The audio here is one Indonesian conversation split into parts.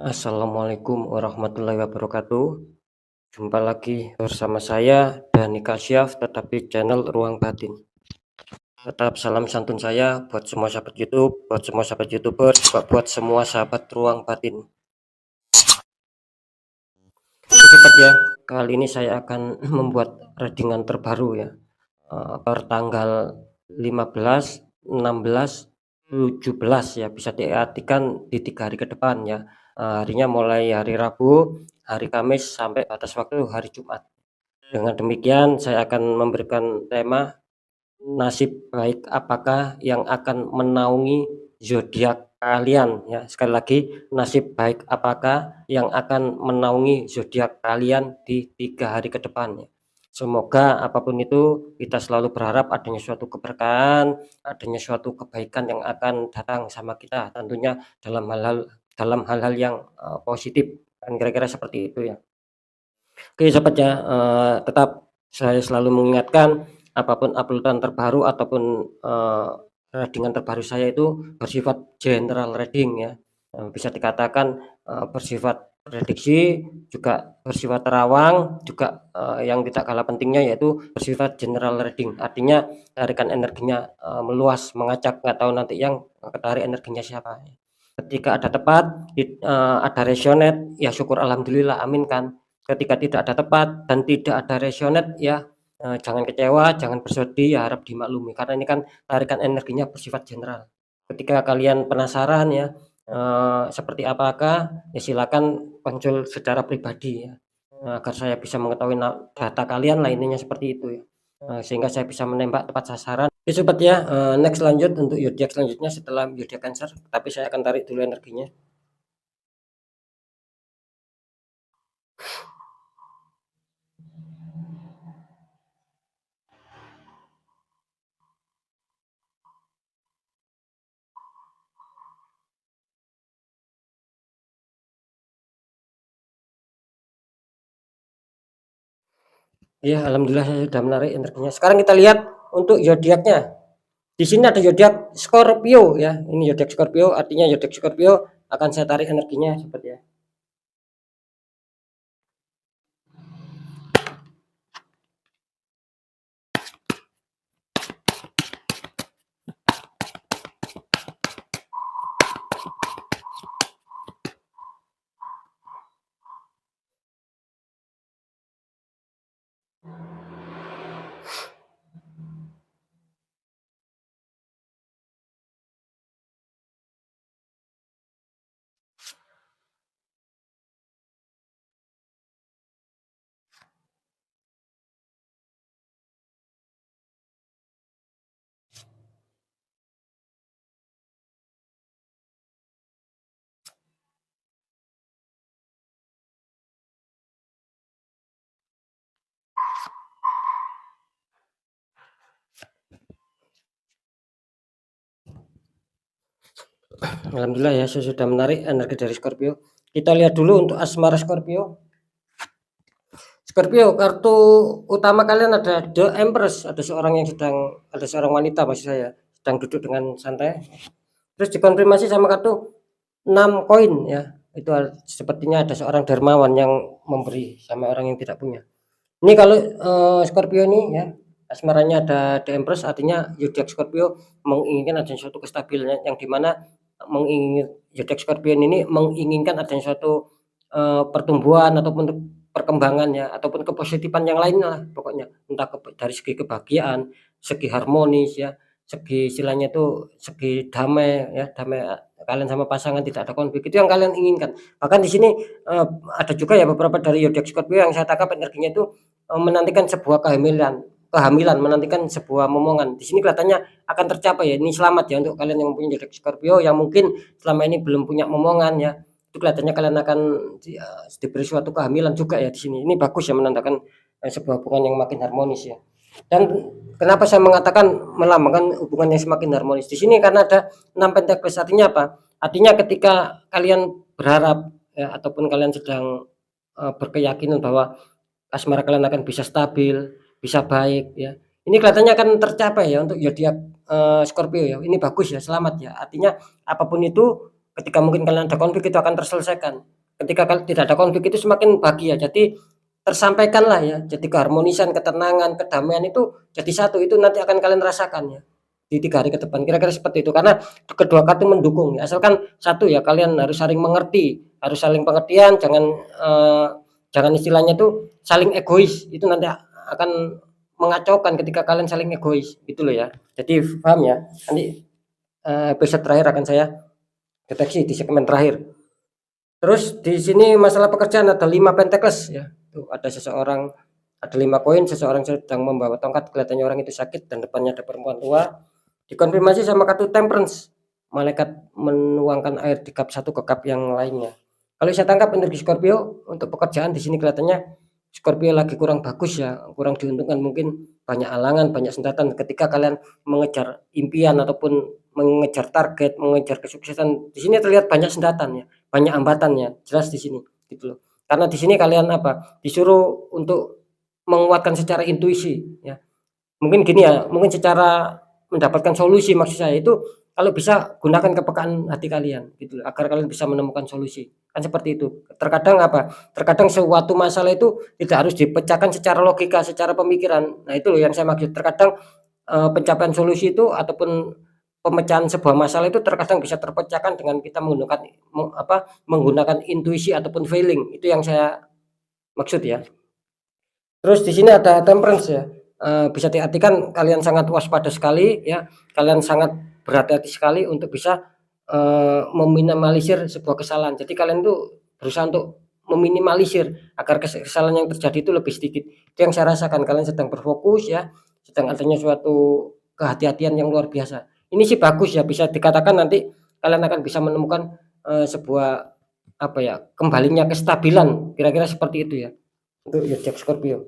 Assalamualaikum warahmatullahi wabarakatuh. Jumpa lagi bersama saya Dani Kasyaf, tetap di channel Ruang Batin. Tetap salam santun saya buat semua sahabat YouTube, buat semua sahabat YouTuber, juga buat semua sahabat Ruang Batin. Cepat ya, kali ini saya akan membuat readingan terbaru ya. Per tanggal 15, 16, 17 ya, bisa diartikan di 3 hari ke depan ya. Harinya mulai hari Rabu, hari Kamis sampai batas waktu hari Jumat. Dengan demikian saya akan memberikan tema nasib baik apakah yang akan menaungi zodiak kalian ya. Sekali lagi, nasib baik apakah yang akan menaungi zodiak kalian di 3 hari ke depan ya. Semoga apapun itu kita selalu berharap adanya suatu keberkahan, adanya suatu kebaikan yang akan datang sama kita tentunya dalam hal-hal yang positif, kan kira-kira seperti itu ya. Oke sahabat ya, tetap saya selalu mengingatkan apapun uploadan terbaru ataupun readingan terbaru saya itu bersifat general reading ya, bisa dikatakan bersifat prediksi, juga bersifat terawang, juga yang tidak kalah pentingnya yaitu bersifat general reading. Artinya tarikan energinya meluas, mengacak, nggak tahu nanti yang ketarik energinya siapa. Ketika ada tepat, ada resonate, ya syukur alhamdulillah, amin kan. Ketika tidak ada tepat dan tidak ada resonate ya, jangan kecewa, jangan bersedih, ya harap dimaklumi karena ini kan tarikan energinya bersifat general. Ketika kalian penasaran ya, seperti apakah, ya silakan muncul secara pribadi ya, agar saya bisa mengetahui data kalian lah, intinya seperti itu ya. Sehingga saya bisa menembak tepat sasaran. Oke sobat ya, next lanjut untuk zodiak selanjutnya setelah zodiak Cancer, tapi saya akan tarik dulu energinya. Iya, alhamdulillah saya sudah menarik energinya. Sekarang kita lihat untuk zodiaknya. Di sini ada zodiak Scorpio ya. Ini zodiak Scorpio, artinya zodiak Scorpio akan saya tarik energinya seperti ya. Alhamdulillah ya, saya sudah menarik energi dari Scorpio. Kita lihat dulu untuk asmara Scorpio. Scorpio, kartu utama kalian ada The Empress, ada seorang wanita maksud saya, sedang duduk dengan santai. Terus dikonfirmasi sama kartu 6 koin ya. Itu sepertinya ada seorang dermawan yang memberi sama orang yang tidak punya. Ini kalau Scorpio ini ya, asmaranya ada The Empress, artinya zodiak Scorpio menginginkan adanya suatu kestabilan yang dimana zodiak Scorpio ini menginginkan adanya suatu pertumbuhan ataupun perkembangan ya, ataupun kepositifan yang lain lah pokoknya, entah dari segi kebahagiaan, segi harmonis ya, segi istilahnya itu segi damai ya, damai kalian sama pasangan, tidak ada konflik, itu yang kalian inginkan. Bahkan di sini ada juga ya beberapa dari zodiak Scorpio yang saya tangkap energinya itu menantikan sebuah kehamilan, menantikan sebuah momongan. Di sini kelihatannya akan tercapai ya. Ini selamat ya untuk kalian yang mempunyai zodiak Scorpio yang mungkin selama ini belum punya momongan ya. Itu kelihatannya kalian akan diberi suatu kehamilan juga ya di sini. Ini bagus ya, menandakan sebuah hubungan yang makin harmonis ya. Dan kenapa saya mengatakan melambangkan hubungan yang semakin harmonis di sini, karena ada 6 Pentacle. Artinya apa? Artinya ketika kalian berharap ya, ataupun kalian sedang berkeyakinan bahwa asmara kalian akan bisa stabil, bisa baik ya. Ini kelihatannya akan tercapai ya untuk zodiak Scorpio ya. Ini bagus ya, selamat ya. Artinya apapun itu ketika mungkin kalian ada konflik itu akan terselesaikan. Ketika tidak ada konflik itu semakin bahagia. Jadi tersampaikanlah ya. Jadi keharmonisan, ketenangan, kedamaian itu jadi satu. Itu nanti akan kalian rasakan ya di 3 hari ke depan. Kira-kira seperti itu. Karena kedua kartu mendukung. Ya. Asalkan satu ya kalian harus saling mengerti, harus saling pengertian. Jangan istilahnya tuh saling egois. Itu nanti akan mengacaukan ketika kalian saling egois gitu loh ya. Jadi paham ya. Nanti episode terakhir akan saya deteksi di segmen terakhir. Terus di sini masalah pekerjaan ada 5 Pentacles ya. Tuh ada seseorang, ada 5 koin, seseorang sedang membawa tongkat, kelihatannya orang itu sakit dan depannya ada perempuan tua. Dikonfirmasi sama kartu Temperance. Malaikat menuangkan air di cup satu ke cup yang lainnya. Kalau saya tangkap energi Scorpio untuk pekerjaan di sini kelihatannya Scorpio lagi kurang bagus ya, kurang diuntungkan, mungkin banyak halangan, banyak sendatan ketika kalian mengejar impian ataupun mengejar target, mengejar kesuksesan. Di sini terlihat banyak sendatan ya, banyak hambatannya, jelas di sini gitu loh. Karena di sini kalian disuruh untuk menguatkan secara intuisi ya. Mungkin gini ya, mungkin secara mendapatkan solusi maksud saya itu kalau bisa gunakan kepekaan hati kalian gitu loh, agar kalian bisa menemukan solusi. Kan seperti itu. Terkadang terkadang suatu masalah itu tidak harus dipecahkan secara logika, secara pemikiran. Nah, itu loh yang saya maksud. Terkadang pencapaian solusi itu ataupun pemecahan sebuah masalah itu terkadang bisa terpecahkan dengan kita menggunakan intuisi ataupun feeling. Itu yang saya maksud ya. Terus di sini ada Temperance ya. Bisa diartikan kalian sangat waspada sekali ya. Kalian sangat berhati-hati sekali untuk bisa meminimalisir sebuah kesalahan. Jadi kalian tuh berusaha untuk meminimalisir agar kesalahan yang terjadi itu lebih sedikit. Itu yang saya rasakan, kalian sedang berfokus ya, sedang adanya suatu kehati-hatian yang luar biasa. Ini sih bagus ya, bisa dikatakan nanti kalian akan bisa menemukan sebuah kembalinya kestabilan, kira-kira seperti itu ya. Untuk zodiak Scorpio.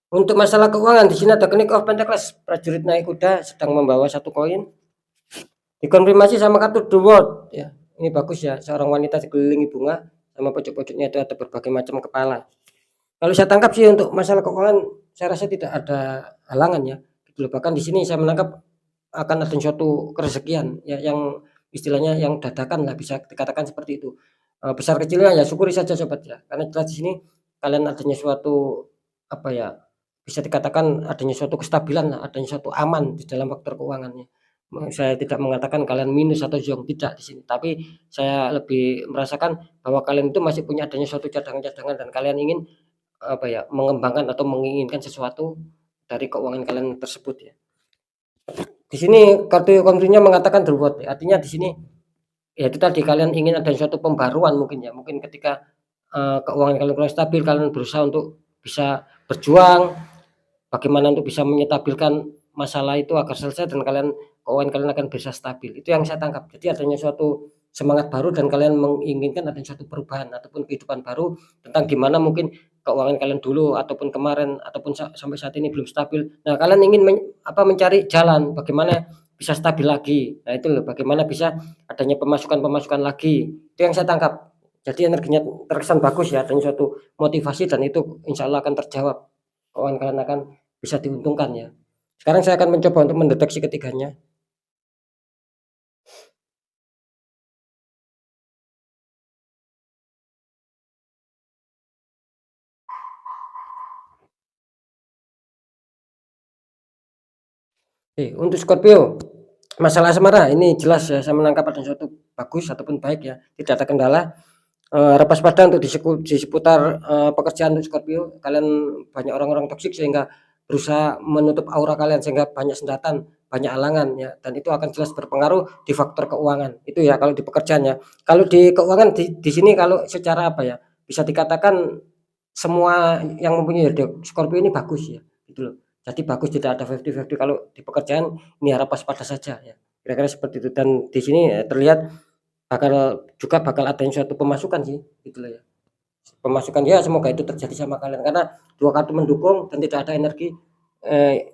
Untuk masalah keuangan di sini ada King of Pentacles, prajurit naik kuda sedang membawa 1 koin. Dikonfirmasi sama kartu The World ya. Ini bagus ya, seorang wanita dikelilingi bunga, sama pojok-pojoknya itu ada berbagai macam kepala. Kalau saya tangkap sih untuk masalah keuangan saya rasa tidak ada halangan ya. Gitu. Bahkan di sini saya menangkap akan ada suatu kerezekian ya, yang istilahnya yang dadakan lah, bisa dikatakan seperti itu. Besar kecilnya ya syukuri saja sobat ya. Karena jelas di sini kalian adanya suatu bisa dikatakan adanya suatu kestabilan, adanya suatu aman di dalam faktor keuangannya. Saya tidak mengatakan kalian minus atau zong, tidak di sini. Tapi saya lebih merasakan bahwa kalian itu masih punya adanya suatu cadangan-cadangan dan kalian ingin mengembangkan atau menginginkan sesuatu dari keuangan kalian tersebut ya. Di sini kartu kontrinya mengatakan The World, artinya di sini ya itu tadi kalian ingin ada suatu pembaruan mungkin ya. Mungkin ketika keuangan kalian kurang stabil, kalian berusaha untuk bisa berjuang bagaimana untuk bisa menyetabilkan masalah itu agar selesai dan keuangan kalian akan bisa stabil. Itu yang saya tangkap. Jadi adanya suatu semangat baru dan kalian menginginkan adanya suatu perubahan ataupun kehidupan baru tentang gimana mungkin keuangan kalian dulu ataupun kemarin ataupun sampai saat ini belum stabil. Nah, kalian ingin mencari jalan bagaimana bisa stabil lagi. Nah, itu loh, bagaimana bisa adanya pemasukan lagi. Itu yang saya tangkap. Jadi energinya terkesan bagus ya, adanya suatu motivasi dan itu insya Allah akan terjawab. Keuangan kalian akan bisa diuntungkan ya. Sekarang saya akan mencoba untuk mendeteksi ketiganya. Untuk Scorpio, masalah asmara ini jelas ya, saya menangkap ada sesuatu bagus ataupun baik ya, tidak ada kendala. Lepas pada untuk di seputar pekerjaan untuk Scorpio, kalian banyak orang-orang toksik sehingga berusaha menutup aura kalian sehingga banyak sendatan, banyak halangan ya, dan itu akan jelas berpengaruh di faktor keuangan. Itu ya kalau di pekerjaannya. Kalau di keuangan di sini kalau secara bisa dikatakan semua yang mempunyai Scorpio ini bagus ya, gitu loh. Jadi bagus, tidak ada 50-50 kalau di pekerjaan ini harap waspada saja ya. Kira-kira seperti itu, dan di sini terlihat bakal adanya suatu pemasukan sih, gitu loh ya. Pemasukan ya, semoga itu terjadi sama kalian karena 2 kartu mendukung dan tidak ada energi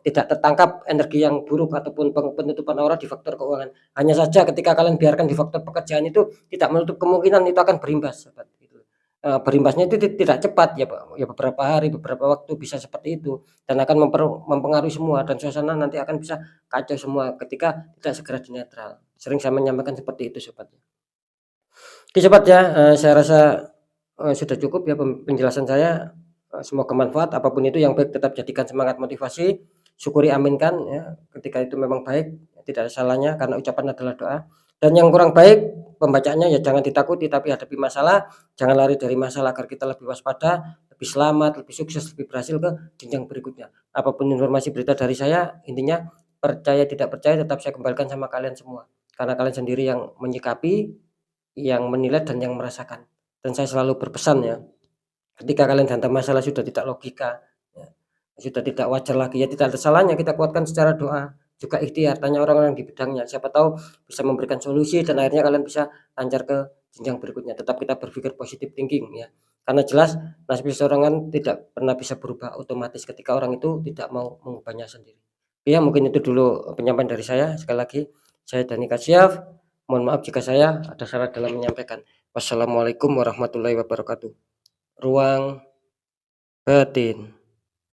tidak tertangkap energi yang buruk ataupun penutupan aura di faktor keuangan. Hanya saja ketika kalian biarkan di faktor pekerjaan itu tidak menutup kemungkinan itu akan berimbas, sobat, gitu. berimbasnya itu tidak cepat ya, Pak, ya beberapa hari, beberapa waktu bisa seperti itu dan akan mempengaruhi semua dan suasana nanti akan bisa kacau semua ketika tidak segera dinetral. Sering saya menyampaikan seperti itu Sobat. Oke Sobat ya, saya rasa, sudah cukup ya penjelasan saya, semoga bermanfaat, apapun itu yang baik tetap jadikan semangat motivasi, syukuri aminkan ya, ketika itu memang baik, tidak ada salahnya karena ucapan adalah doa. Dan yang kurang baik pembacaannya ya jangan ditakuti tapi hadapi masalah, jangan lari dari masalah agar kita lebih waspada, lebih selamat, lebih sukses, lebih berhasil ke jenjang berikutnya. Apapun informasi berita dari saya, intinya percaya tidak percaya tetap saya kembalikan sama kalian semua, karena kalian sendiri yang menyikapi, yang menilai dan yang merasakan. Dan saya selalu berpesan ya, ketika kalian hantam masalah sudah tidak logika, ya, sudah tidak wajar lagi, ya tidak ada salahnya kita kuatkan secara doa, juga ikhtiar, tanya orang-orang di bidangnya, siapa tahu bisa memberikan solusi dan akhirnya kalian bisa lancar ke jenjang berikutnya. Tetap kita berpikir positif thinking ya, karena jelas nasib seseorang kan tidak pernah bisa berubah otomatis ketika orang itu tidak mau mengubahnya sendiri. Ya mungkin itu dulu penyampaian dari saya. Sekali lagi saya Dani Kasyaf, mohon maaf jika saya ada salah dalam menyampaikan. Wassalamualaikum warahmatullahi wabarakatuh. Ruang batin.